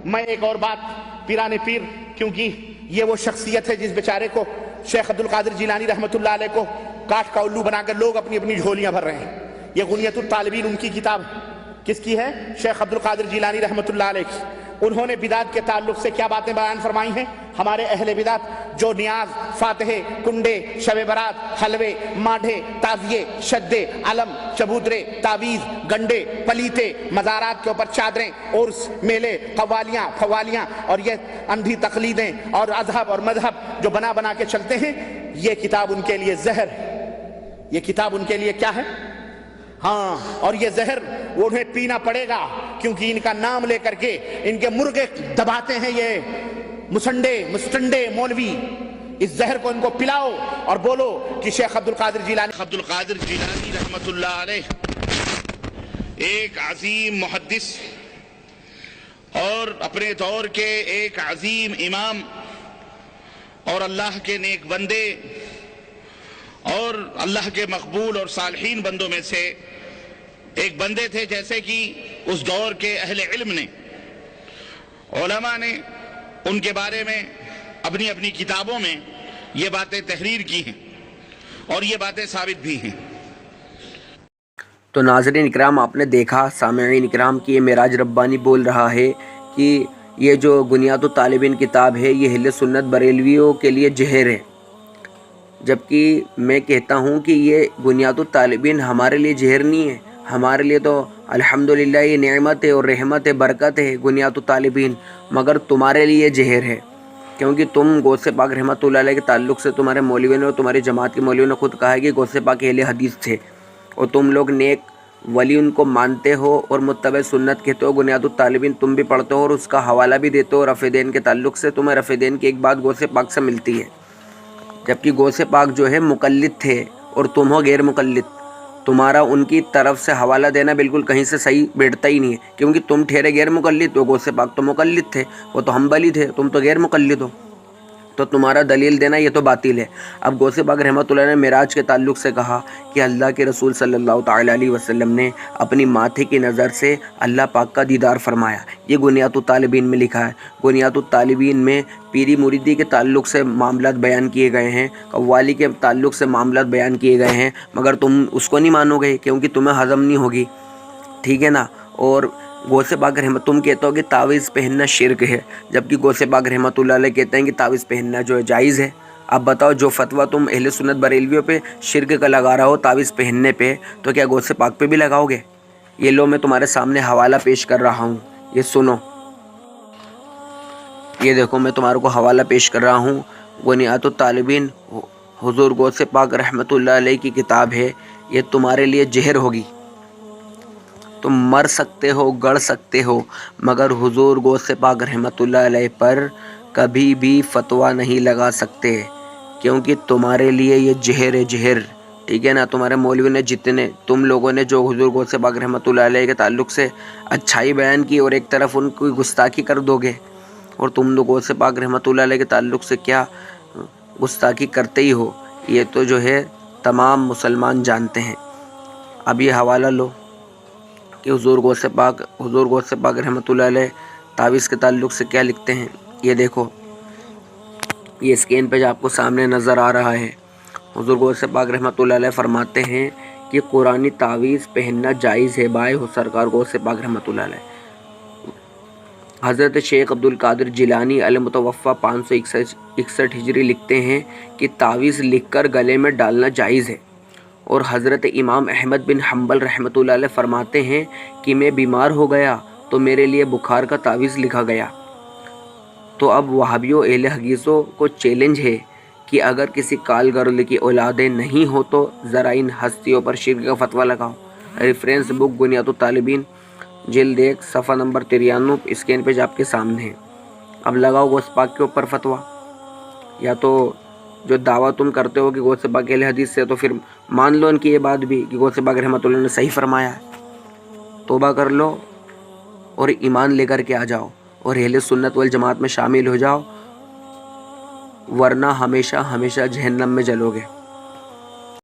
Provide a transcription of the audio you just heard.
میں ایک اور بات پیران پیر، کیونکہ یہ وہ شخصیت ہے جس بیچارے کو شیخ عبد القادر جیلانی رحمۃ اللہ علیہ کو کاٹ کا الو بنا کر لوگ اپنی اپنی جھولیاں بھر رہے ہیں۔ یہ غنیۃ الطالبین ان کی کتاب کس کی ہے؟ شیخ عبد القادر جیلانی رحمۃ اللہ علیہ کی۔ انہوں نے بدعت کے تعلق سے کیا باتیں بیان فرمائی ہیں؟ ہمارے اہل بدعت جو نیاز، فاتحے، کنڈے، شب برات، حلوے، ماڈھے، تعزیے، شدے، علم، چبوترے، تعویذ، گنڈے، پلیتے، مزارات کے اوپر چادریں، عرس، میلے، قوالیاں، فوالیاں اور یہ اندھی تقلیدیں اور اذہب اور مذہب جو بنا بنا کے چلتے ہیں، یہ کتاب ان کے لیے زہر ہے۔ یہ کتاب ان کے لیے کیا ہے؟ ہاں، اور یہ زہر انہیں پینا پڑے گا، کیونکہ ان کا نام لے کر کے ان کے مرغے دباتے ہیں یہ مسٹنڈے مولوی۔ اس زہر کو ان کو پلاؤ اور بولو کہ شیخ عبد القادر جیلانی رحمۃ اللہ علیہ ایک عظیم محدث اور اپنے دور کے ایک عظیم امام اور اللہ کے نیک بندے اور اللہ کے مقبول اور صالحین بندوں میں سے ایک بندے تھے، جیسے کہ اس دور کے اہل علم نے، علماء نے ان کے بارے میں اپنی اپنی کتابوں میں یہ باتیں تحریر کی ہیں اور یہ باتیں ثابت بھی ہیں۔ تو ناظرین اکرام، آپ نے دیکھا، سامعین اکرام، کہ یہ معراج ربانی بول رہا ہے کہ یہ جو غنیۃ الطالبین کتاب ہے یہ اہل سنت بریلویوں کے لیے زہر ہے، جبکہ میں کہتا ہوں کہ یہ غنیۃ الطالبین ہمارے لیے زہر نہیں ہے، ہمارے لیے تو الحمدللہ یہ نعمت ہے اور رحمت ہے، برکت ہے غنیۃ الطالبین، مگر تمہارے لیے زہر ہے، کیونکہ تم غوث پاک رحمۃ اللہ علیہ کے تعلق سے تمہارے مولوی نے اور تمہاری جماعت کے مولوی نے خود کہا ہے کہ غوث پاک اہل حدیث تھے، اور تم لوگ نیک ولی ان کو مانتے ہو اور متبع سنت کہتے ہو۔ غنیۃ الطالبین تم بھی پڑھتے ہو اور اس کا حوالہ بھی دیتے ہو رفع دین کے تعلق سے، تمہیں رفع دین کی ایک بات غوث پاک سے ملتی ہے، جبکہ غوث پاک جو ہے مقلد تھے اور تم ہو غیر مقلد۔ تمہارا ان کی طرف سے حوالہ دینا بالکل کہیں سے صحیح بیٹھتا ہی نہیں ہے، کیونکہ تم ٹھہرے غیر مقلد ہو، غوث پاک تو مقلد تھے، وہ تو حنبلی تھے، تم تو غیر مقلد ہو، تو تمہارا دلیل دینا یہ تو باطل ہے۔ اب غوث پاک رحمۃ اللہ نے معراج کے تعلق سے کہا کہ اللہ کے رسول صلی اللہ تعالیٰ علیہ وسلم نے اپنی ماتھے کی نظر سے اللہ پاک کا دیدار فرمایا، یہ غنیۃ الطالبین میں لکھا ہے۔ غنیۃ الطالبین میں پیری مریدی کے تعلق سے معاملات بیان کیے گئے ہیں، قوالی کے تعلق سے معاملات بیان کیے گئے ہیں، مگر تم اس کو نہیں مانو گے کیونکہ تمہیں ہضم نہیں ہوگی، ٹھیک ہے نا۔ اور غوث پاک رحمت تم کہتے ہو کہ تعویذ پہننا شرک ہے، جبکہ غوث پاک رحمۃ اللہ علیہ کہتے ہیں کہ تعویذ پہننا جو ہے جائز ہے۔ اب بتاؤ، جو فتویٰ تم اہل سنت بریلویوں پہ شرک کا لگا رہا ہو تعویذ پہننے پہ، تو کیا غوث پاک پہ بھی لگاؤ گے؟ یہ لو، میں تمہارے سامنے حوالہ پیش کر رہا ہوں، یہ سنو، یہ دیکھو، میں تمہارے کو حوالہ پیش کر رہا ہوں۔ غنیۃ الطالبین حضور غوث پاک رحمۃ اللہ علیہ کی کتاب ہے، یہ تمہارے لیے زہر ہوگی، تم مر سکتے ہو، گڑ سکتے ہو، مگر حضور غوث پاک رحمۃ اللہ علیہ پر کبھی بھی فتویٰ نہیں لگا سکتے، کیونکہ تمہارے لیے یہ زہر ہے، زہر، ٹھیک ہے نا۔ تمہارے مولوی نے جتنے، تم لوگوں نے جو حضور غوث پاک رحمۃ اللہ علیہ کے تعلق سے اچھائی بیان کی اور ایک طرف ان کی گستاخی کر دو گے، اور تم لوگ غوث پاک رحمۃ اللہ علیہ کے تعلق سے کیا گستاخی کرتے ہی ہو، یہ تو جو ہے تمام مسلمان جانتے ہیں۔ اب یہ حوالہ لو کہ حضور غوث پاک رحمۃ اللہ علیہ تعویذ کے تعلق سے کیا لکھتے ہیں، یہ دیکھو، یہ اسکرین پہ آپ کو سامنے نظر آ رہا ہے۔ حضور غوث پاک رحمۃ اللہ علیہ فرماتے ہیں کہ قرآنی تعویذ پہننا جائز ہے بائے سرکار غوث پاک رحمۃ اللہ علیہ۔ حضرت شیخ عبد القادر جیلانی المتوفیٰ 561 ہجری لکھتے ہیں کہ تعویذ لکھ کر گلے میں ڈالنا جائز ہے، اور حضرت امام احمد بن حنبل رحمۃ اللہ علیہ فرماتے ہیں کہ میں بیمار ہو گیا تو میرے لیے بخار کا تعویذ لکھا گیا۔ تو اب وہابیوں اہل حدیثوں کو چیلنج ہے کہ اگر کسی کال گرل کی اولادیں نہیں ہو تو ذرا ان ہستیوں پر شرک کا فتویٰ لگاؤ۔ ریفرنس بک غنیۃ الطالبین جلد 1 صفحہ نمبر 93 اسکرین پیج آپ کے سامنے ہے۔ اب لگاؤ غوث پاک کے اوپر فتویٰ، یا تو جو دعویٰ تم کرتے ہو کہ غوث پاک اہل حدیث سے، تو پھر مان لو ان کی یہ بات بھی کہ غوث پاک رحمۃ اللہ نے صحیح فرمایا ہے، توبہ کر لو اور ایمان لے کر کے آ جاؤ اور اہل سنت والجماعت میں شامل ہو جاؤ، ورنہ ہمیشہ ہمیشہ جہنم میں جلو گے۔